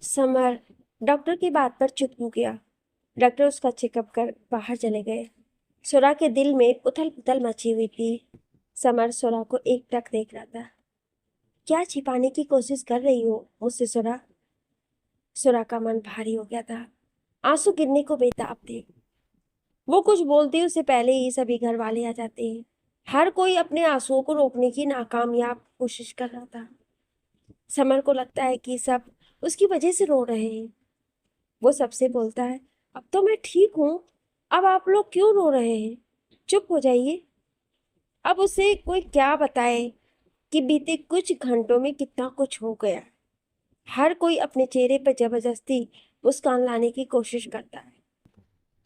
Summer doctor की बात पर चुप हो गया। डॉक्टर उसका चेकअप कर बाहर चले गए। सुरा के दिल में उथल पुथल मची हुई थी। समर सुरा को एकटक देख रहा था। क्या छिपाने की कोशिश कर रही हो मुझसे सुरा? सुरा का मन भारी हो गया था। आंसू गिरने को बेताब थे। वो कुछ बोलती उससे पहले ही सभी घर वाले आ जाते हैं। हर कोई अपने आंसुओं को रोकने की नाकामयाब कोशिश कर रहा था। समर को लगता है कि सब उसकी वजह से रो रहे हैं। वो सबसे बोलता है, अब तो मैं ठीक हूं। अब आप लोग क्यों रो रहे हैं? चुप हो जाइए। अब उसे कोई क्या बताए कि बीते कुछ घंटों में कितना कुछ हो गया। हर कोई अपने चेहरे पर जबरदस्ती मुस्कान लाने की कोशिश करता है।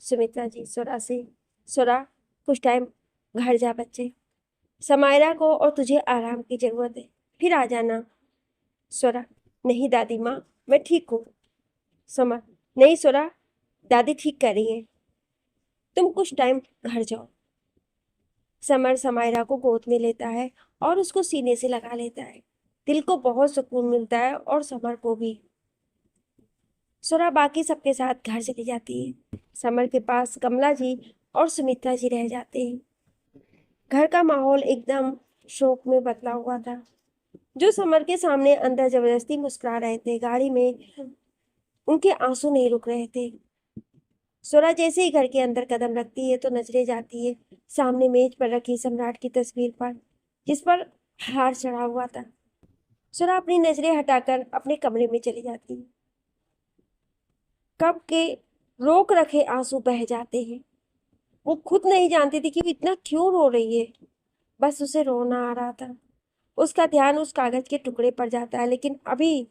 सुमित्रा जी सुरा से, सुरा कुछ टाइम घर जा बच्चे। समायरा को और तुझे आराम की जरूरत है, फिर आ जाना। सुरा, नहीं दादी माँ, मैं ठीक हूँ। समर, नहीं सुरा, दादी ठीक कर रही है, तुम कुछ टाइम घर जाओ। समर समायरा को गोद में लेता है और उसको सीने से लगा लेता है। दिल को बहुत सुकून मिलता है और समर को भी। सुरा बाकी सबके साथ घर चली जाती है। समर के पास कमला जी और सुमित्रा जी रह जाते हैं। घर का माहौल एकदम शोक में बदला हुआ था। जो समर के सामने अंदर जबरदस्ती मुस्कुरा रहे थे, गाड़ी में उनके आंसू नहीं रुक रहे थे। सुरा जैसे ही घर के अंदर कदम रखती है तो नजरें जाती है सामने मेज पर रखी सम्राट की तस्वीर पर, जिस पर हार चढ़ा हुआ था। सुरा अपनी नजरें हटाकर अपने कमरे में चली जाती है। कब के रोक रखे आंसू बह जाते हैं। वो खुद नहीं जानती थी कि वो इतना क्यों रो रही है। बस उसे रोना आ रहा था। उसका ध्यान उस कागज के टुकड़े पर जाता है, लेकिन अभी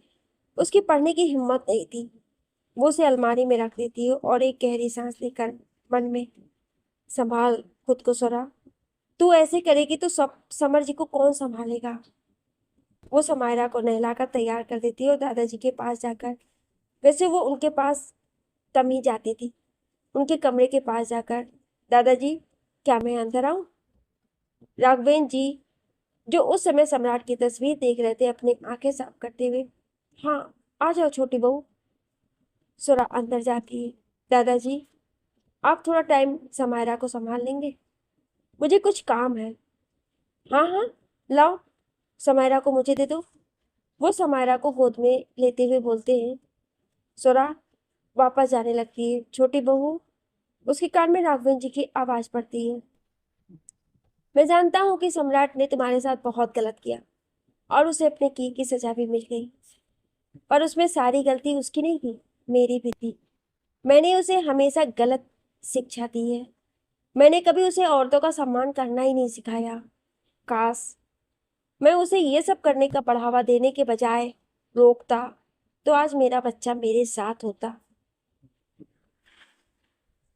उसकी पढ़ने की हिम्मत नहीं थी। वो उसे अलमारी में रख देती है और एक गहरी सांस लेकर मन में, संभाल खुद को सुरा, तू ऐसे करेगी तो सब समर जी को कौन संभालेगा। वो समायरा को नहलाकर तैयार कर देती है और दादाजी के पास जाकर, वैसे वो उनके पास कम ही जाती थी, उनके कमरे के पास जाकर, दादाजी क्या मैं अंदर आऊं? राघवेंद्र जी, जो उस समय सम्राट की तस्वीर देख रहे थे, अपनी आंखें साफ करते हुए, हाँ आ जाओ छोटी बहू। सुरा अंदर जाती है। दादाजी, आप थोड़ा टाइम समायरा को संभाल लेंगे? मुझे कुछ काम है। हाँ हाँ, लाओ, समायरा को मुझे दे दो। वो समायरा को गोद में लेते हुए बोलते हैं। सुरा वापस जाने लगती है। छोटी बहू, उसके कान में राघवेंद्र जी की आवाज पड़ती है। मैं जानता हूँ कि सम्राट ने तुम्हारे साथ बहुत गलत किया और उसे अपने की सजा भी मिल गई, पर उसमें सारी गलती उसकी नहीं थी, मेरी भी थी। मैंने उसे हमेशा गलत शिक्षा दी है। मैंने कभी उसे औरतों का सम्मान करना ही नहीं सिखाया। काश मैं उसे ये सब करने का बढ़ावा देने के बजाय रोकता, तो आज मेरा बच्चा मेरे साथ होता।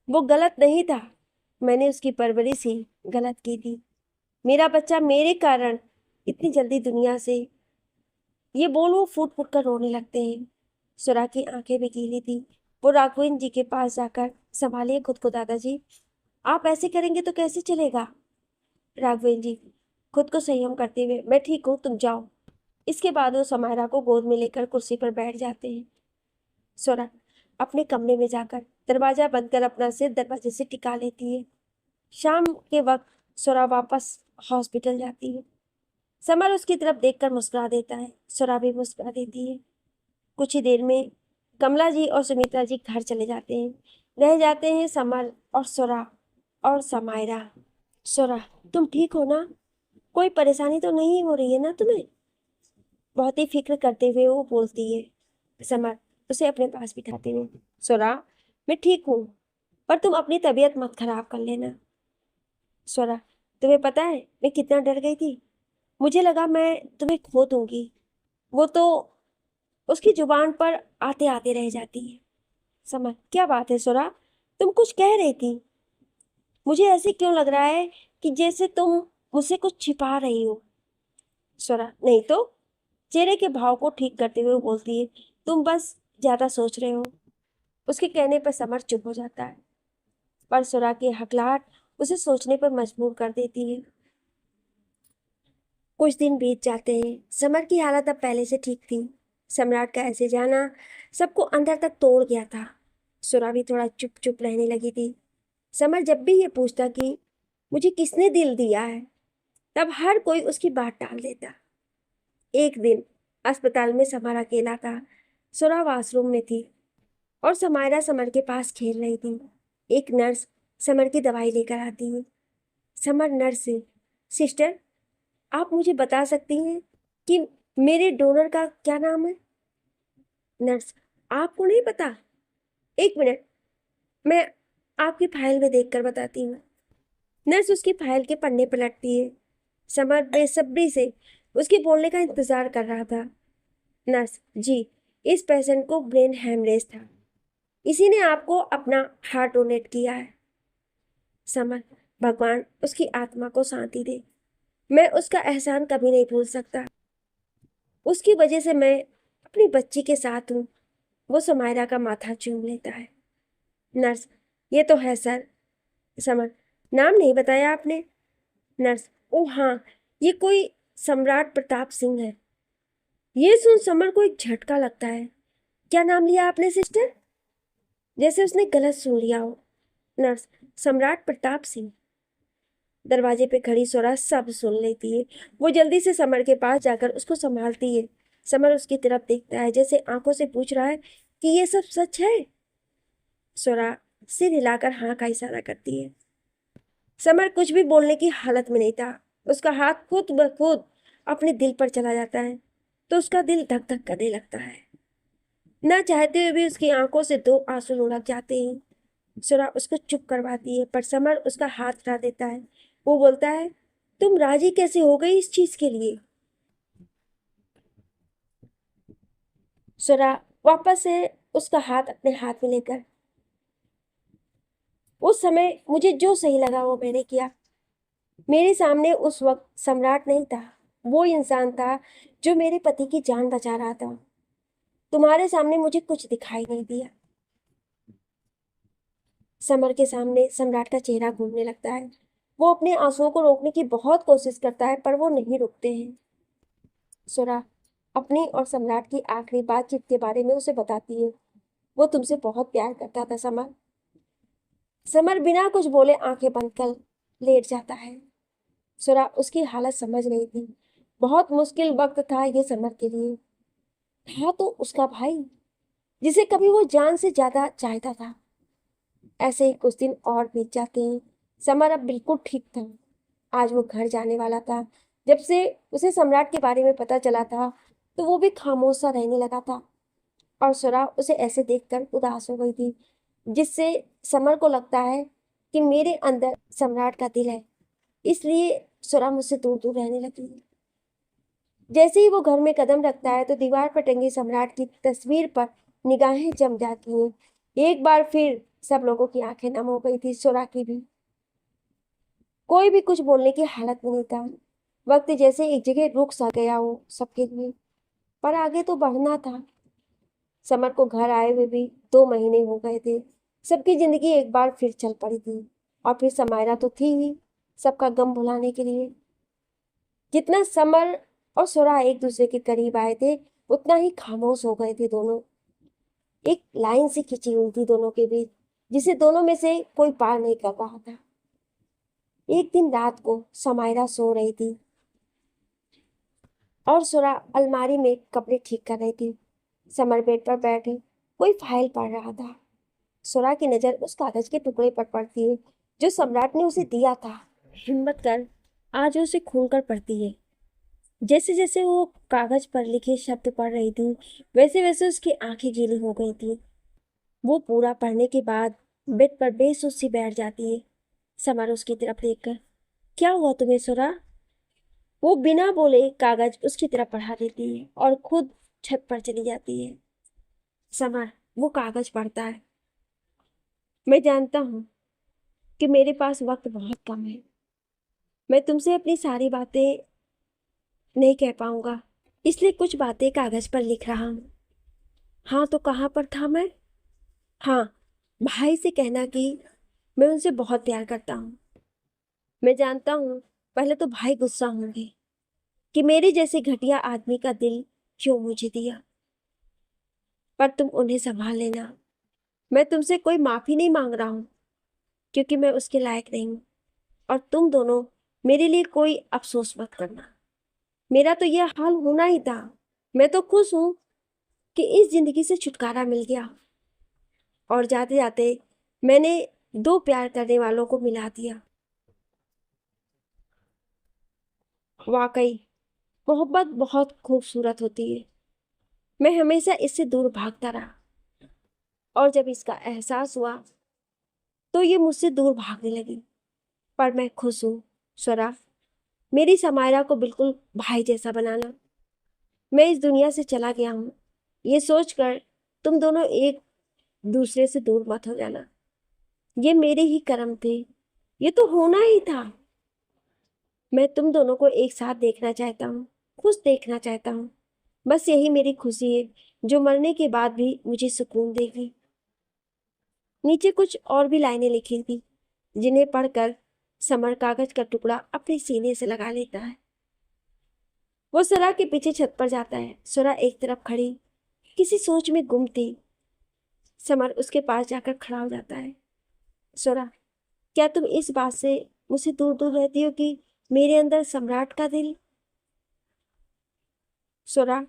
वो गलत नहीं था, मैंने उसकी परवरिश ही गलत की थी। मेरा बच्चा मेरे कारण इतनी जल्दी दुनिया से, ये बोल वो फूट फूट कर रोने लगते हैं। सुरा की आंखें भी गीली थी। वो राघवेंद्र जी के पास जाकर, संभालिए खुद को दादाजी, आप ऐसे करेंगे तो कैसे चलेगा? राघवेंद्र जी खुद को संयम करते हुए, मैं ठीक हूँ, तुम जाओ। इसके बाद वो समायरा को गोद में लेकर कुर्सी पर बैठ जाते हैं। सुरा अपने कमरे में जाकर दरवाजा बंद कर अपना सिर दरवाजे से टिका लेती है। शाम के वक्त सुरा वापस हॉस्पिटल जाती है। समर उसकी तरफ देखकर मुस्कुरा देता है। सुरा भी मुस्कुरा देती है। कुछ ही देर में कमला जी और सुमित्रा जी घर चले जाते हैं। रह जाते हैं समर और सुरा और समायरा। सुरा, तुम ठीक हो ना? कोई परेशानी तो नहीं हो रही है ना तुम्हें? बहुत ही फिक्र करते हुए वो बोलती है। समर उसे अपने पास बिठाते हुए, सुरा मैं ठीक हूँ, पर तुम अपनी तबीयत मत खराब कर लेना। सुरा, तुम्हें पता है मैं कितना डर गई थी। मुझे लगा मैं तुम्हें खो दूंगी। वो तो उसकी जुबान पर आते आते रह जाती है। समझ, क्या बात है सुरा, तुम कुछ कह रही थी? मुझे ऐसे क्यों लग रहा है कि जैसे तुम मुझसे कुछ छिपा रही हो। सुरा, नहीं तो। चेहरे के भाव को ठीक करते हुए वो बोलती है, तुम बस ज्यादा सोच रहे हो। उसके कहने पर समर चुप हो जाता है, पर सुरा की हकलाहट उसे सोचने पर मजबूर कर देती है। कुछ दिन बीत जाते हैं। समर की हालत अब पहले से ठीक थी। सम्राट का ऐसे जाना सबको अंदर तक तोड़ गया था। सुरा भी थोड़ा चुप चुप रहने लगी थी। समर जब भी ये पूछता कि मुझे किसने दिल दिया है, तब हर कोई उसकी बात टाल देता। एक दिन अस्पताल में समर अकेला था। सुरा वॉशरूम में थी और समायरा समर के पास खेल रही थी। एक नर्स समर की दवाई लेकर आती है। समर नर्स से, सिस्टर, आप मुझे बता सकती हैं कि मेरे डोनर का क्या नाम है? नर्स, आपको नहीं पता? एक मिनट, मैं आपकी फाइल में देखकर बताती हूँ। नर्स उसकी फाइल के पन्ने पलटती है। समर बेसब्री से उसके बोलने का इंतजार कर रहा था। नर्स, जी, इस पेशेंट को ब्रेन हेमरेज था। इसी ने आपको अपना हार्ट डोनेट किया है। समर, भगवान उसकी आत्मा को शांति दे। मैं उसका एहसान कभी नहीं भूल सकता। उसकी वजह से मैं अपनी बच्ची के साथ हूँ। वो समायरा का माथा चूम लेता है। नर्स, ये तो है सर। समर, नाम नहीं बताया आपने? नर्स, ओ हाँ, ये कोई सम्राट प्रताप सिंह है। ये सुन समर को एक झटका लगता है। क्या नाम लिया आपने सिस्टर? जैसे उसने गलत सुन लिया हो। नर्स, सम्राट प्रताप सिंह। दरवाजे पे खड़ी सोरा सब सुन लेती है। वो जल्दी से समर के पास जाकर उसको संभालती है। समर उसकी तरफ देखता है, जैसे आंखों से पूछ रहा है कि ये सब सच है। सोरा सिर हिलाकर हाँ का इशारा करती है। समर कुछ भी बोलने की हालत में नहीं था। उसका हाथ खुद ब खुद अपने दिल पर चला जाता है तो उसका दिल धक धक करने लगता है। ना चाहते हुए भी उसकी आंखों से दो आंसू लुढ़क जाते हैं। सुरा उसको चुप करवाती है, पर समर उसका हाथ हटा देता है। वो बोलता है, तुम राजी कैसे हो गई इस चीज के लिए? सुरा वापस से उसका हाथ अपने हाथ में लेकर, उस समय मुझे जो सही लगा वो मैंने किया। मेरे सामने उस वक्त सम्राट नहीं था, वो इंसान था जो मेरे पति की जान बचा रहा था। तुम्हारे सामने मुझे कुछ दिखाई नहीं दिया। समर के सामने सम्राट का चेहरा घूमने लगता है। वो अपने आंसुओं को रोकने की बहुत कोशिश करता है, पर वो नहीं रुकते हैं। सुरा अपनी और सम्राट की आखिरी बातचीत के बारे में उसे बताती है। वो तुमसे बहुत प्यार करता था समर। समर बिना कुछ बोले आंखें बंद कर लेट जाता है। सुरा उसकी हालत समझ रही थी। बहुत मुश्किल वक्त था ये समर के लिए। था तो उसका भाई, जिसे कभी वो जान से ज्यादा चाहता था। ऐसे ही कुछ दिन और बीत जाते हैं। समर अब बिल्कुल ठीक था। आज वो घर जाने वाला था। जब से उसे सम्राट के बारे में पता चला था, तो वो भी खामोश सा रहने लगा था। और सुरा उसे ऐसे देखकर उदास हो गई थी, जिससे समर को लगता है कि मेरे अंदर सम्राट का दिल है, इसलिए सुरा मुझसे दूर दूर रहने लगी। जैसे ही वो घर में कदम रखता है तो दीवार पर टंगी सम्राट की तस्वीर पर निगाहें जम जाती हैं। एक बार फिर सब लोगों की आंखें नम हो गई थी, सुरा की भी। कोई भी कुछ बोलने की हालत में नहीं था। वक्त जैसे एक जगह रुक सा गया हो सबके लिए। पर आगे तो बढ़ना था। समर को घर आए हुए भी 2 महीने हो गए थे। सबकी जिंदगी एक बार फिर चल पड़ी थी। और फिर समायरा तो थी ही सबका गम भुलाने के लिए। जितना समर और सुरा एक दूसरे के करीब आए थे, उतना ही खामोश हो गए थे दोनों। एक लाइन सी खिंची हुई थी दोनों के बीच, जिसे दोनों में से कोई पार नहीं कर रहा था। एक दिन रात को समायरा सो रही थी और सुरा अलमारी में कपड़े ठीक कर रही थी। समर बेड पर बैठे कोई फाइल पढ़ रहा था। सुरा की नजर उस कागज के टुकड़े पर पड़ती है जो सम्राट ने उसे दिया था। हिम्मत कर आज उसे खोलकर पढ़ती है। जैसे जैसे वो कागज पर लिखे शब्द पढ़ रही थी, वैसे वैसे उसकी आंखें गीली हो गई थी। वो पूरा पढ़ने के बाद बेड पर बेसुध सी बैठ जाती है। समर उसकी तरफ देखकर, क्या हुआ तुम्हें सुरा? वो बिना बोले कागज उसकी तरफ बढ़ा देती है और खुद छत पर चली जाती है। समर वो कागज पढ़ता है। मैं जानता हूँ कि मेरे पास वक्त बहुत कम है। मैं तुमसे अपनी सारी बातें नहीं कह पाऊंगा, इसलिए कुछ बातें कागज पर लिख रहा हूँ। हाँ, तो कहाँ पर था मैं? हाँ, भाई से कहना कि मैं उनसे बहुत प्यार करता हूँ। मैं जानता हूँ पहले तो भाई गुस्सा होंगे कि मेरे जैसे घटिया आदमी का दिल क्यों मुझे दिया। पर तुम उन्हें संभाल लेना। मैं तुमसे कोई माफी नहीं मांग रहा हूं, क्योंकि मैं उसके लायक नहीं हूं। और तुम दोनों मेरे लिए कोई अफसोस मत करना। मेरा तो यह हाल होना ही था। मैं तो खुश हूं कि इस जिंदगी से छुटकारा मिल गया। और जाते जाते मैंने दो प्यार करने वालों को मिला दिया। वाकई मोहब्बत बहुत खूबसूरत होती है। मैं हमेशा इससे दूर भागता रहा, और जब इसका एहसास हुआ तो ये मुझसे दूर भागने लगी। पर मैं खुश हूं स्वरा, मेरी समायरा को बिल्कुल भाई जैसा बनाना। मैं इस दुनिया से चला गया हूं, ये सोचकर तुम दोनों एक दूसरे से दूर मत हो जाना। ये मेरे ही कर्म थे, ये तो होना ही था। मैं तुम दोनों को एक साथ देखना चाहता हूँ, खुश देखना चाहता हूँ। बस यही मेरी खुशी है, जो मरने के बाद भी मुझे सुकून देगी। नीचे कुछ और भी लाइनें लिखी थी, जिन्हें पढ़कर समर कागज का टुकड़ा अपने सीने से लगा लेता है। वो सुरा के पीछे छत पर जाता है। सुरा एक तरफ खड़ी किसी सोच में गुम थी। समर उसके पास जाकर खड़ा हो जाता है। सुरा, क्या तुम इस बात से मुझसे दूर दूर रहती हो कि मेरे अंदर सम्राट का दिल? सुरा,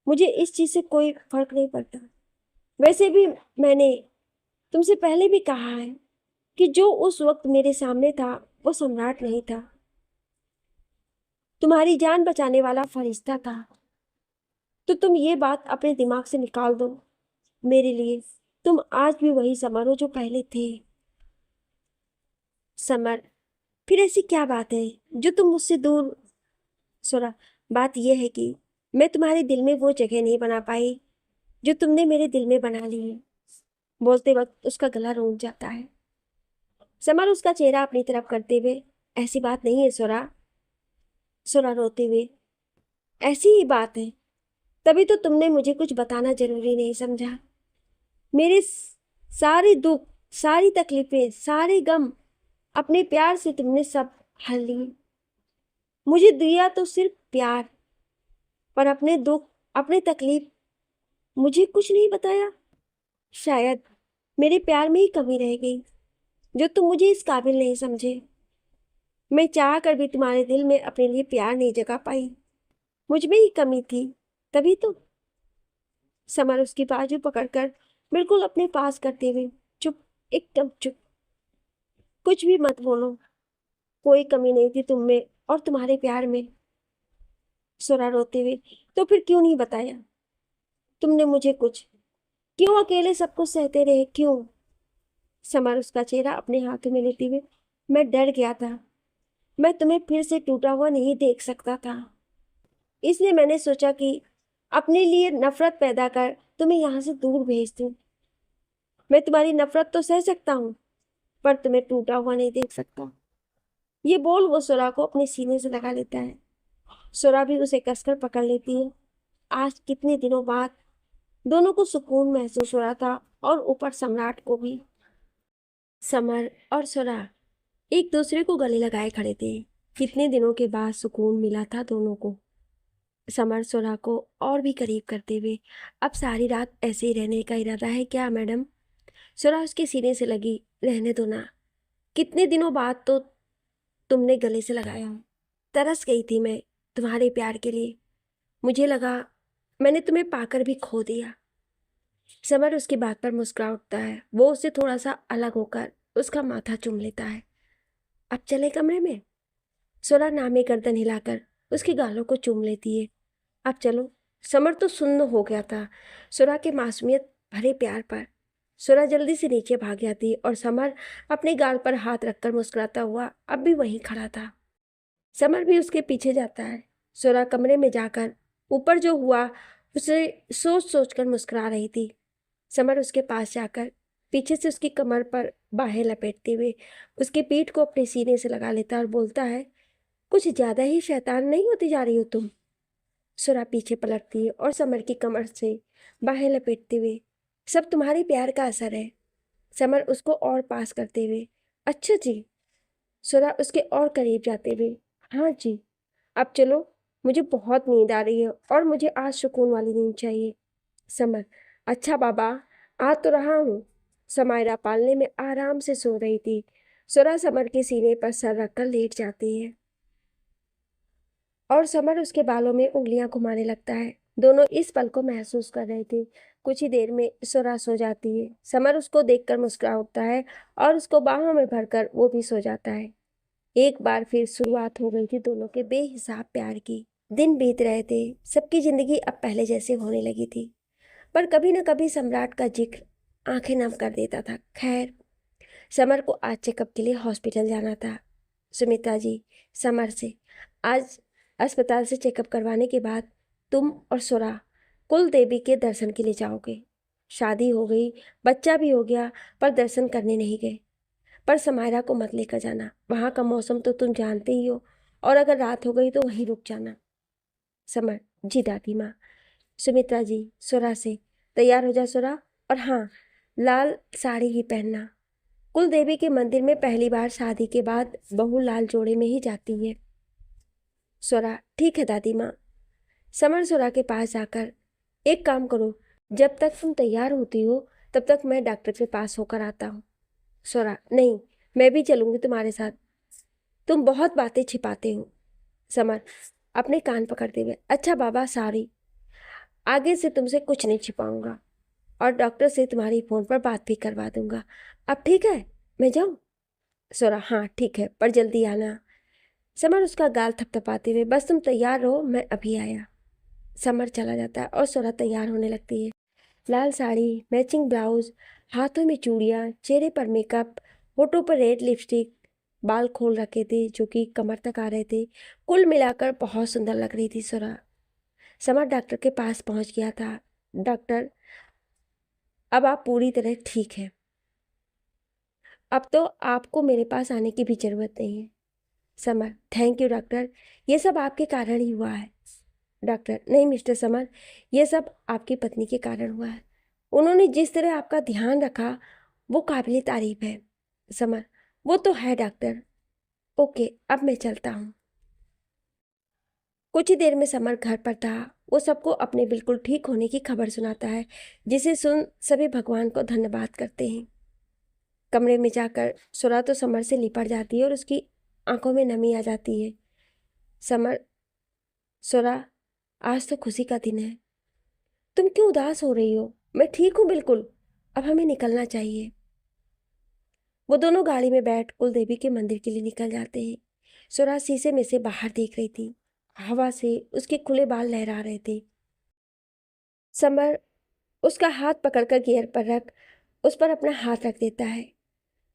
मुझे इस चीज से कोई फर्क नहीं पड़ता। वैसे भी मैंने तुमसे पहले भी कहा है कि जो उस वक्त मेरे सामने था वो सम्राट नहीं था, तुम्हारी जान बचाने वाला फरिश्ता था। तो तुम ये बात अपने दिमाग से निकाल दो। मेरे लिए तुम आज भी वही समर हो जो पहले थे। समर, फिर ऐसी क्या बात है जो तुम मुझसे दूर? सुरा, बात यह है कि मैं तुम्हारे दिल में वो जगह नहीं बना पाई जो तुमने मेरे दिल में बना ली है। बोलते वक्त उसका गला रुंध जाता है। समर उसका चेहरा अपनी तरफ करते हुए, ऐसी बात नहीं है सुरा। सुरा रोते हुए, ऐसी ही बात है। तभी तो तुमने मुझे कुछ बताना जरूरी नहीं समझा। मेरे सारे दुख, सारी तकलीफें, सारे गम अपने प्यार से तुमने सब हल लिए। मुझे दिया तो सिर्फ प्यार, पर अपने दुख, अपने तकलीफ मुझे कुछ नहीं बताया। शायद मेरे प्यार में ही कमी रह गई, जो तुम मुझे इस काबिल नहीं समझे। मैं चाह कर भी तुम्हारे दिल में अपने लिए प्यार नहीं जगा पाई। मुझ में ही कमी थी, तभी तो। समर उसकी बाजू पकड़कर बिल्कुल अपने पास करते हुए, चुप, एकदम चुप, कुछ भी मत बोलो। कोई कमी नहीं थी तुम में और तुम्हारे प्यार में। सुरा रोते हुए, तो फिर क्यों नहीं बताया तुमने मुझे कुछ? क्यों अकेले सब कुछ सहते रहे, क्यों? समर उसका चेहरा अपने हाथों में लेते हुए, मैं डर गया था। मैं तुम्हें फिर से टूटा हुआ नहीं देख सकता था, इसलिए मैंने सोचा कि अपने लिए नफरत पैदा कर तुम्हें यहाँ से दूर भेज दूं। मैं तुम्हारी नफरत तो सह सकता हूँ, पर तुम्हें टूटा हुआ नहीं देख सकता। ये बोल वो सुरा को अपने सीने से लगा लेता है। सुरा भी उसे कसकर पकड़ लेती है। आज कितने दिनों बाद दोनों को सुकून महसूस हो रहा था, और ऊपर सम्राट को भी। समर और सुरा एक दूसरे को गले लगाए खड़े थे। कितने दिनों के बाद सुकून मिला था दोनों को। समर सुरा को और भी करीब करते हुए, अब सारी रात ऐसे ही रहने का इरादा है क्या मैडम? सुरा उसके सीने से लगी, रहने दो ना। कितने दिनों बाद तो तुमने गले से लगाया। तरस गई थी मैं तुम्हारे प्यार के लिए। मुझे लगा मैंने तुम्हें पाकर भी खो दिया। समर उसकी बात पर मुस्कुरा उठता है। वो उससे थोड़ा सा अलग होकर उसका माथा चूम लेता है। अब चले कमरे में? सुरा नामे गर्दन हिलाकर उसके गालों को चूम लेती है। अब चलो। समर तो सुन्न हो गया था सुरा के मासूमियत भरे प्यार पर। सुरा जल्दी से नीचे भाग जाती और समर अपने गाल पर हाथ रखकर मुस्कुराता हुआ अब भी वहीं खड़ा था। समर भी उसके पीछे जाता है। सुरा कमरे में जाकर ऊपर जो हुआ उसे सोच सोच कर मुस्कुरा रही थी। समर उसके पास जाकर पीछे से उसकी कमर पर बाहें लपेटते हुए उसकी पीठ को अपने सीने से लगा लेता और बोलता है, कुछ ज्यादा ही शैतान नहीं होती जा रही हो तुम? सुरा पीछे पलटती है और समर की कमर से बाहें लपेटते हुए, सब तुम्हारे प्यार का असर है। समर उसको और पास करते हुए, अच्छा जी। सुरा उसके और करीब जाते हुए, हाँ जी। अब चलो, मुझे बहुत नींद आ रही है और मुझे आज सुकून वाली नींद चाहिए। समर, अच्छा बाबा, आ तो रहा हूँ। समायरा पालने में आराम से सो रही थी। सुरा समर के सीने पर सर रखकर लेट जाती है और समर उसके बालों में उंगलियां घुमाने लगता है। दोनों इस पल को महसूस कर रहे थे। कुछ ही देर में सुरा सो जाती है। समर उसको देखकर मुस्कुरा उठता है और उसको बाहों में भरकर वो भी सो जाता है। एक बार फिर शुरुआत हो गई थी दोनों के बेहिसाब प्यार की। दिन बीत रहे थे, सबकी जिंदगी अब पहले जैसे होने लगी थी, पर कभी न कभी सम्राट का जिक्र आंखें नम कर देता था। खैर, समर को आज चेकअप के लिए हॉस्पिटल जाना था। सुमित्रा जी समर से, आज अस्पताल से चेकअप करवाने के बाद तुम और सुरा कुल देवी के दर्शन के लिए जाओगे। शादी हो गई, बच्चा भी हो गया, पर दर्शन करने नहीं गए। पर समायरा को मत लेकर जाना, वहाँ का मौसम तो तुम जानते ही हो, और अगर रात हो गई तो वहीं रुक जाना। समर, जी दादी माँ। सुमित्रा जी सुरा से, तैयार हो जा सुरा, और हाँ, लाल साड़ी ही पहनना। कुल देवी के मंदिर में पहली बार शादी के बाद बहू लाल जोड़े में ही जाती है। सुरा, ठीक है दादी माँ। समर सुरा के पास जाकर, एक काम करो, जब तक तुम तैयार होती हो तब तक मैं डॉक्टर के पास होकर आता हूँ। सुरा, नहीं, मैं भी चलूंगी तुम्हारे साथ, तुम बहुत बातें छिपाते हो। समर अपने कान पकड़ते हुए, अच्छा बाबा सॉरी, आगे से तुमसे कुछ नहीं छिपाऊंगा, और डॉक्टर से तुम्हारी फ़ोन पर बात भी करवा दूंगा। अब ठीक है, मैं जाऊँ? सोरा, हाँ ठीक है, पर जल्दी आना। समर उसका गाल थपथपाते हुए, बस तुम तैयार रहो, मैं अभी आया। समर चला जाता है और सोरा तैयार होने लगती है। लाल साड़ी, मैचिंग ब्लाउज, हाथों में चूड़ियाँ, चेहरे पर मेकअप, होठों पर रेड लिपस्टिक, बाल खोल रखे थे जो कि कमर तक आ रहे थे। कुल मिलाकर बहुत सुंदर लग रही थी सोरा। समर डॉक्टर के पास पहुंच गया था। डॉक्टर, अब आप पूरी तरह ठीक हैं। अब तो आपको मेरे पास आने की भी ज़रूरत नहीं है। समर, थैंक यू डॉक्टर, ये सब आपके कारण ही हुआ है। डॉक्टर, नहीं मिस्टर समर, ये सब आपकी पत्नी के कारण हुआ है। उन्होंने जिस तरह आपका ध्यान रखा वो काबिल तारीफ है। समर, वो तो है डॉक्टर। ओके, अब मैं चलता हूँ। कुछ ही देर में समर घर पर था। वो सबको अपने बिल्कुल ठीक होने की खबर सुनाता है, जिसे सुन सभी भगवान को धन्यवाद करते हैं। कमरे में जाकर सुरा तो समर से लिपट जाती है और उसकी आंखों में नमी आ जाती है। समर, सुरा, आज तो खुशी का दिन है, तुम क्यों उदास हो रही हो? मैं ठीक हूँ बिल्कुल, अब हमें निकलना चाहिए। वो दोनों गाड़ी में बैठ कुलदेवी के मंदिर के लिए निकल जाते हैं। सुरा शीशे में से बाहर देख रही थी। हवा से उसके खुले बाल लहरा रहे थे। समर उसका हाथ पकड़कर गियर पर रख उस पर अपना हाथ रख देता है।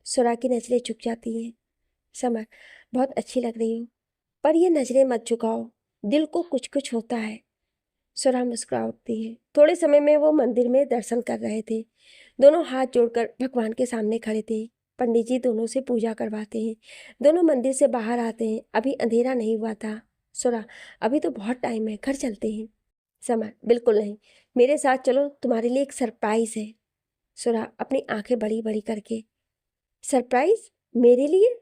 सुरा की नजरें झुक जाती हैं। समर, बहुत अच्छी लग रही हो, पर ये नजरें मत झुकाओ, दिल को कुछ कुछ होता है। सुरा मुस्कुरा उठती है। थोड़े समय में वो मंदिर में दर्शन कर रहे थे। दोनों हाथ जोड़कर भगवान के सामने खड़े थे। पंडित जी दोनों से पूजा करवाते हैं। दोनों मंदिर से बाहर आते हैं। अभी अंधेरा नहीं हुआ था। सुरा, अभी तो बहुत टाइम है, घर चलते हैं। समर, बिल्कुल नहीं, मेरे साथ चलो, तुम्हारे लिए एक सरप्राइज है। सुरा अपनी आंखें बड़ी बड़ी करके, सरप्राइज मेरे लिए?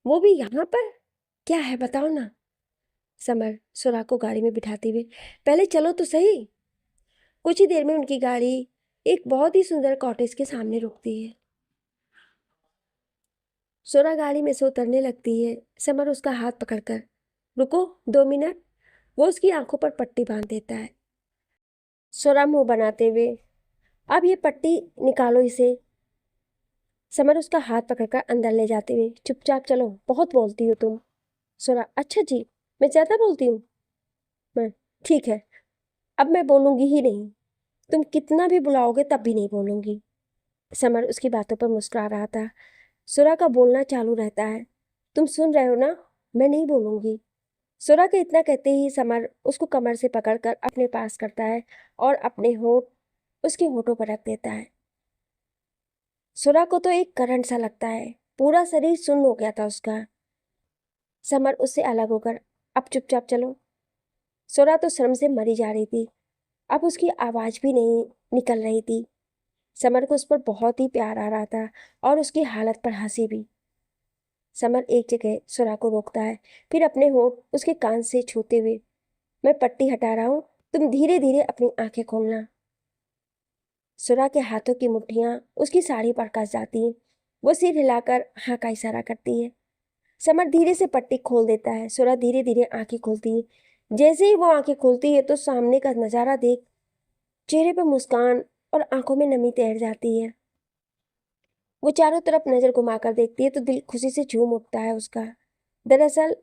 वो भी यहाँ पर? क्या है बताओ ना। समर सुरा को गाड़ी में बिठाते हुए, पहले चलो तो सही। कुछ ही देर में उनकी गाड़ी एक बहुत ही सुंदर कॉटेज के सामने रुकती है। सुरा गाड़ी में से उतरने लगती है। समर उसका हाथ पकड़कर, रुको 2 मिनट। वो उसकी आंखों पर पट्टी बांध देता है। सुरा मुंह बनाते हुए, अब ये पट्टी निकालो इसे। समर उसका हाथ पकड़कर अंदर ले जाते हुए, चुपचाप चलो, बहुत बोलती हो तुम। सुरा, अच्छा जी, मैं ज़्यादा बोलती हूँ? मैं, ठीक है, अब मैं बोलूँगी ही नहीं, तुम कितना भी बुलाओगे तब भी नहीं बोलूँगी। समर उसकी बातों पर मुस्कुरा रहा था। सुरा का बोलना चालू रहता है, तुम सुन रहे हो ना, मैं नहीं बोलूँगी। सुरा के इतना कहते ही समर उसको कमर से पकड़कर अपने पास करता है और अपने होंठ उसके होठों पर रख देता है। सुरा को तो एक करंट सा लगता है, पूरा शरीर सुन्न हो गया था उसका। समर उससे अलग होकर, अब चुपचाप चलो। सुरा तो शर्म से मरी जा रही थी, अब उसकी आवाज़ भी नहीं निकल रही थी। समर को उस पर बहुत ही प्यार आ रहा था और उसकी हालत पर हंसी भी। समर एक जगह सुरा को रोकता है, फिर अपने होंठ उसके कान से छूते हुए, मैं पट्टी हटा रहा हूँ, तुम धीरे धीरे अपनी आंखें खोलना। सुरा के हाथों की मुट्ठियां उसकी साड़ी पर कस जाती हैं। वो सिर हिलाकर हाँ का इशारा करती है। समर धीरे से पट्टी खोल देता है। सुरा धीरे धीरे आंखें खोलती है। जैसे ही वो आंखें खोलती है तो सामने का नजारा देख चेहरे पर मुस्कान और आंखों में नमी तैर जाती है। वो चारों तरफ नजर घुमाकर देखती है तो दिल खुशी से झूम उठता है उसका। दरअसल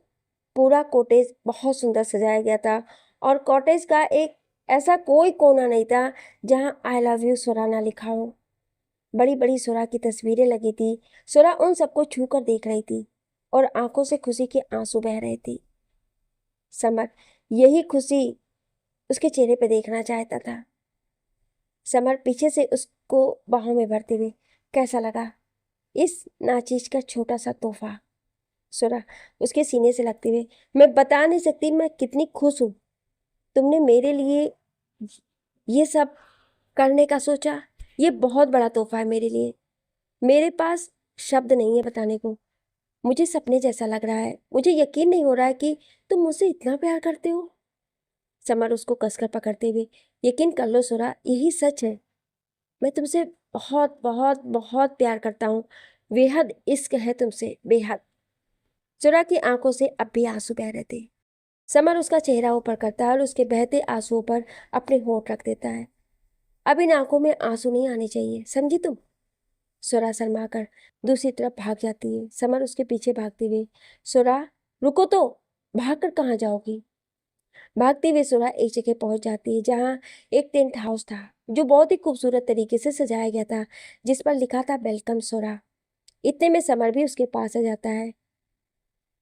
पूरा कॉटेज बहुत सुंदर सजाया गया था और कॉटेज का एक ऐसा कोई कोना नहीं था जहां आई लव यू सुरा ना लिखा हो। बड़ी बड़ी सुरा की तस्वीरें लगी थी। सुरा उन सबको छू कर देख रही थी और आंखों से खुशी के आंसू बह रहे थे। समर यही खुशी उसके चेहरे पे देखना चाहता था। समर पीछे से उसको बाहों में भरते हुए, कैसा लगा इस नाचीज का छोटा सा तोहफा? सुरा उसके सीने से लगते हुए, मैं बता नहीं सकती मैं कितनी खुश हूं। तुमने मेरे लिए ये सब करने का सोचा। ये बहुत बड़ा तोहफा है मेरे लिए। मेरे पास शब्द नहीं है बताने को। मुझे सपने जैसा लग रहा है। मुझे यकीन नहीं हो रहा है कि तुम मुझसे इतना प्यार करते हो। समर उसको कसकर पकड़ते हुए, यकीन कर लो सुरा, यही सच है। मैं तुमसे बहुत बहुत बहुत प्यार करता हूँ। बेहद इश्क है तुमसे, बेहद। सुरा की आंखों से अब भी आंसू बह रहे थे। समर उसका चेहरा ऊपर करता है और उसके बहते आंसुओं पर अपने होंठ रख देता है। अब इन आंखों में आंसू नहीं आने चाहिए, समझी तुम? सुरा शर्मा कर दूसरी तरफ भाग जाती है। समर उसके पीछे भागते हुए, सुरा रुको तो, भाग कर कहाँ जाओगी? भागते हुए सुरा एक जगह पहुंच जाती है जहाँ एक टेंट हाउस था जो बहुत ही खूबसूरत तरीके से सजाया गया था, जिस पर लिखा था वेलकम सुरा। इतने में समर भी उसके पास आ जाता है।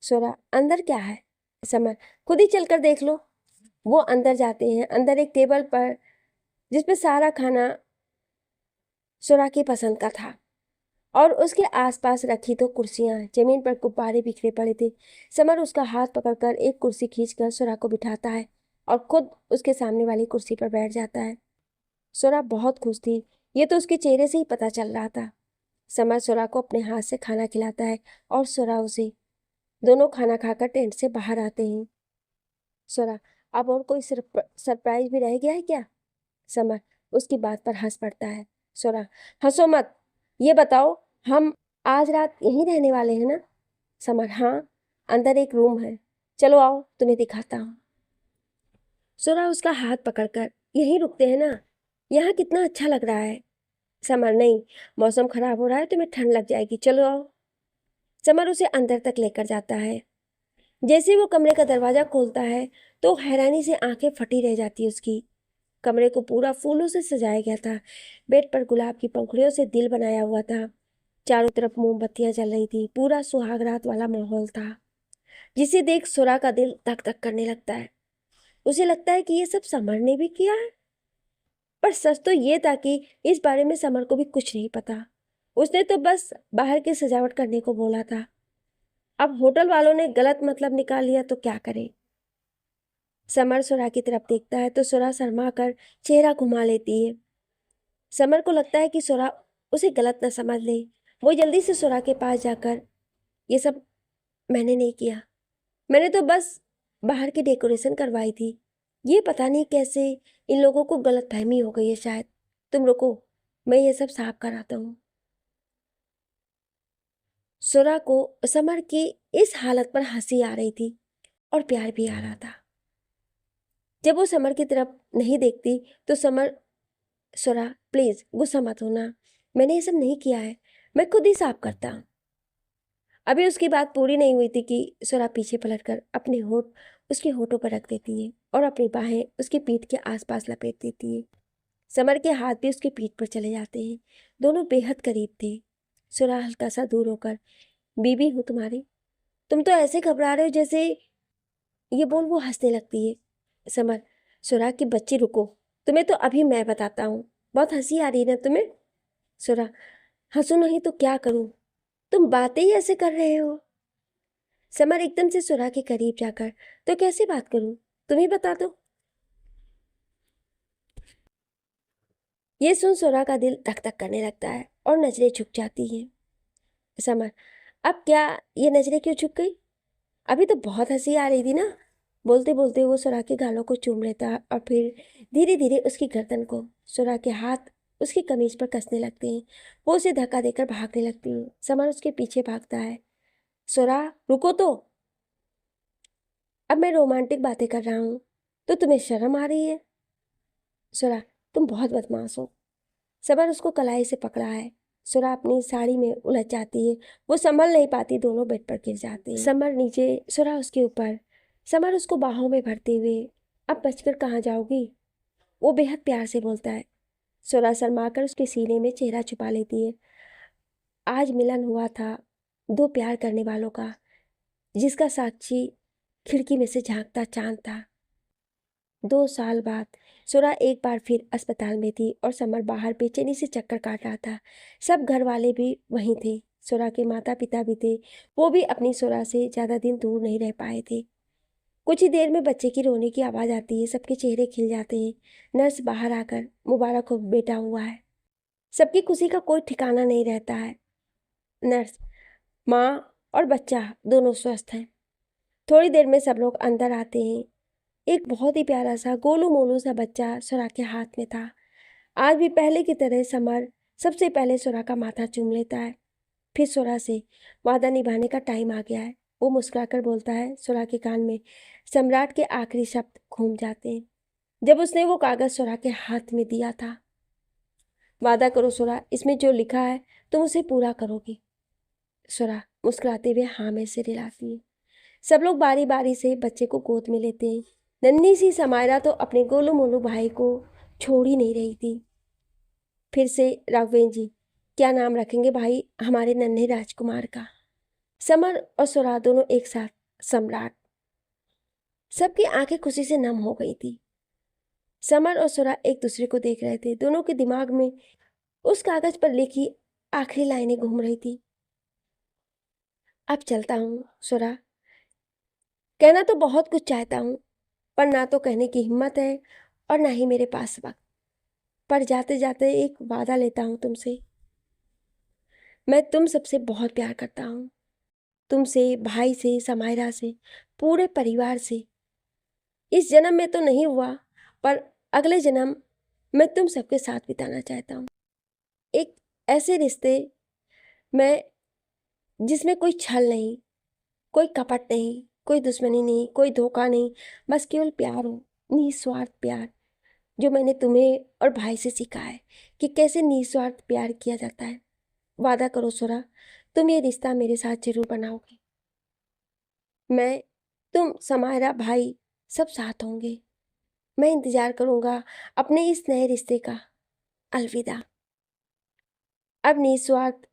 सुरा अंदर क्या है? समर खुद ही चलकर देख लो। वो अंदर जाते हैं। अंदर एक टेबल पर जिसपे सारा खाना सुरा की पसंद का था और उसके आसपास रखी तो कुर्सियां, जमीन पर गुब्बारे बिखरे पड़े थे। समर उसका हाथ पकड़कर एक कुर्सी खींचकर सुरा को बिठाता है और खुद उसके सामने वाली कुर्सी पर बैठ जाता है। सुरा बहुत खुश थी। ये तो उसके चेहरे से ही पता चल रहा था। समर सुरा को अपने हाथ से खाना खिलाता है और सुरा उसे। दोनों खाना खाकर टेंट से बाहर आते हैं। सुरा अब और कोई सरप्राइज भी रह गया है क्या? समर उसकी बात पर हंस पड़ता है। सुरा हंसो मत, ये बताओ हम आज रात यहीं रहने वाले हैं ना? समर हाँ, अंदर एक रूम है, चलो आओ तुम्हें दिखाता हूँ। सुरा उसका हाथ पकड़कर, यहीं रुकते हैं ना, यहाँ कितना अच्छा लग रहा है। समर नहीं, मौसम खराब हो रहा है, तुम्हें ठंड लग जाएगी, चलो आओ। समर उसे अंदर तक लेकर जाता है। जैसे वो कमरे का दरवाजा खोलता है तो हैरानी से आंखें फटी रह जाती है उसकी। कमरे को पूरा फूलों से सजाया गया था। बेड पर गुलाब की पंखुड़ियों से दिल बनाया हुआ था। चारों तरफ मोमबत्तियां जल रही थी। पूरा सुहागरात वाला माहौल था जिसे देख सुरा का दिल धक धक करने लगता है। उसे लगता है कि ये सब समर ने भी किया है। पर सच तो ये था कि इस बारे में समर को भी कुछ नहीं पता। उसने तो बस बाहर की सजावट करने को बोला था। अब होटल वालों ने गलत मतलब निकाल लिया तो क्या करे? समर सुरा की तरफ देखता है तो सुरा शर्मा कर चेहरा घुमा लेती है। समर को लगता है कि सुरा उसे गलत न समझ ले। वो जल्दी से सुरा के पास जाकर, ये सब मैंने नहीं किया। मैंने तो बस बाहर की डेकोरेशन करवाई थी। ये पता नहीं कैसे इन लोगों को गलतफहमी हो गई है शायद। तुम रुको, मैं ये सब साफ कराता हूँ। सुरा को समर की इस हालत पर हंसी आ रही थी और प्यार भी आ रहा था। जब वो समर की तरफ नहीं देखती तो समर, सुरा प्लीज गुस्सा मत होना, मैंने ये सब नहीं किया है, मैं खुद ही साफ करता हूँ। अभी उसकी बात पूरी नहीं हुई थी कि सुरा पीछे पलटकर अपने होठ उसके होठों पर रख देती है और अपनी बाहें उसकी पीठ के आसपास लपेट देती है। समर के हाथ भी उसकी पीठ पर चले जाते हैं। दोनों बेहद करीब थे। सुरा हल्का सा दूर होकर, बीबी हूँ तुम्हारी। तुम तो ऐसे घबरा रहे हो जैसे, ये बोल वो हंसने लगती है। समर, सुरा की बच्ची रुको, तुम्हें तो अभी मैं बताता हूँ। बहुत हंसी आ रही है ना तुम्हें? सुरा हंसू नहीं तो क्या करूं, तुम बातें ही ऐसे कर रहे हो। समर एकदम से सुरा के करीब जाकर, तो कैसे बात करूं, तुम ही बता दो। ये सुन सुरा का दिल धक धक करने लगता है और नजरें झुक जाती हैं। समर अब क्या, ये नजरें क्यों झुक गई? अभी तो बहुत हंसी आ रही थी ना। बोलते बोलते वो सुरा के गालों को चूम लेता और फिर धीरे धीरे उसकी गर्दन को सुरा के हाथ उसकी कमीज पर कसने लगते हैं। वो उसे धक्का देकर भागने लगती है। समर उसके पीछे भागता है। सोरा, रुको तो, अब मैं रोमांटिक बातें कर रहा हूँ तो तुम्हें शर्म आ रही है? सोरा, तुम बहुत बदमाश हो। समर उसको कलाई से पकड़ा है। सोरा अपनी साड़ी में उलझ जाती है। वो संभल नहीं पाती, दोनों बेड पर गिर जाते हैं। समर नीचे, सोरा उसके ऊपर। समर उसको बाहों में भरते हुए, अब बचकर कहाँ जाओगी, वो बेहद प्यार से बोलता है। सोरा शर्माकर उसके सीने में चेहरा छुपा लेती है। आज मिलन हुआ था दो प्यार करने वालों का, जिसका साक्षी खिड़की में से झांकता चांद था। 2 साल बाद सोरा एक बार फिर अस्पताल में थी और समर बाहर बेचैनी से चक्कर काट रहा था। सब घर वाले भी वहीं थे। सोरा के माता पिता भी थे। वो भी अपनी सोरा से ज़्यादा दिन दूर नहीं रह पाए थे। कुछ ही देर में बच्चे की रोने की आवाज़ आती है। सबके चेहरे खिल जाते हैं। नर्स बाहर आकर, मुबारक हो बेटा हुआ है। सबकी खुशी का कोई ठिकाना नहीं रहता है। नर्स, माँ और बच्चा दोनों स्वस्थ हैं। थोड़ी देर में सब लोग अंदर आते हैं। एक बहुत ही प्यारा सा गोलू मोलू सा बच्चा सोरा के हाथ में था। आज भी पहले की तरह समर सबसे पहले सोरा का माथा चूम लेता है। फिर सोरा से वादा निभाने का टाइम आ गया है, वो मुस्कुराकर बोलता है। सोरा के कान में सम्राट के आखिरी शब्द घूम जाते हैं जब उसने वो कागज सोरा के हाथ में दिया था। वादा करो सोरा, इसमें जो लिखा है तुम उसे पूरा करोगी। सोरा मुस्कुराते हुए हाँ में सिर हिलाती है। सब लोग बारी बारी से बच्चे को गोद में लेते हैं। नन्ही सी समायरा तो अपने गोलू मोलू भाई को छोड़ ही नहीं रही थी। फिर से राघवेंद्र जी, क्या नाम रखेंगे भाई हमारे नन्हे राजकुमार का? समर और सोरा दोनों एक साथ, सम्राट। सबकी आंखें खुशी से नम हो गई थी। समर और सोरा एक दूसरे को देख रहे थे। दोनों के दिमाग में उस कागज पर लिखी आखिरी लाइनें घूम रही थी। अब चलता हूँ सोरा, कहना तो बहुत कुछ चाहता हूँ, पर ना तो कहने की हिम्मत है और ना ही मेरे पास वक्त। पर जाते जाते एक वादा लेता हूँ तुमसे। मैं तुम सबसे बहुत प्यार करता हूँ, तुमसे, भाई से, समायरा से, पूरे परिवार से। इस जन्म में तो नहीं हुआ, पर अगले जन्म मैं तुम सबके साथ बिताना चाहता हूँ। एक ऐसे रिश्ते में जिसमें कोई छल नहीं, कोई कपट नहीं, कोई दुश्मनी नहीं, कोई धोखा नहीं, बस केवल प्यार हो, निस्वार्थ प्यार, जो मैंने तुम्हें और भाई से सीखा है कि कैसे निस्वार्थ प्यार किया जाता है। वादा करो सोरा, तुम ये रिश्ता मेरे साथ जरूर बनाओगे। मैं, तुम, समायरा, भाई सब साथ होंगे। मैं इंतजार करूंगा अपने इस नए रिश्ते का। अलविदा। अब निस्वार्थ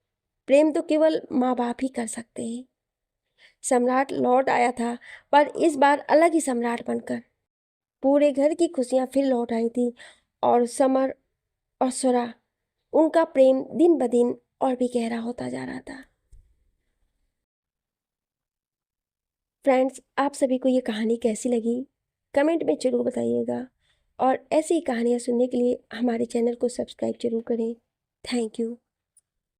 प्रेम तो केवल माँ बाप ही कर सकते हैं। सम्राट लौट आया था, पर इस बार अलग ही सम्राट बनकर। पूरे घर की खुशियां फिर लौट आई थी और समर और सोरा, उनका प्रेम दिन ब दिन और भी गहरा होता जा रहा था। फ्रेंड्स, आप सभी को ये कहानी कैसी लगी कमेंट में जरूर बताइएगा, और ऐसी ही कहानियाँ सुनने के लिए हमारे चैनल को सब्सक्राइब जरूर करें। Thank you.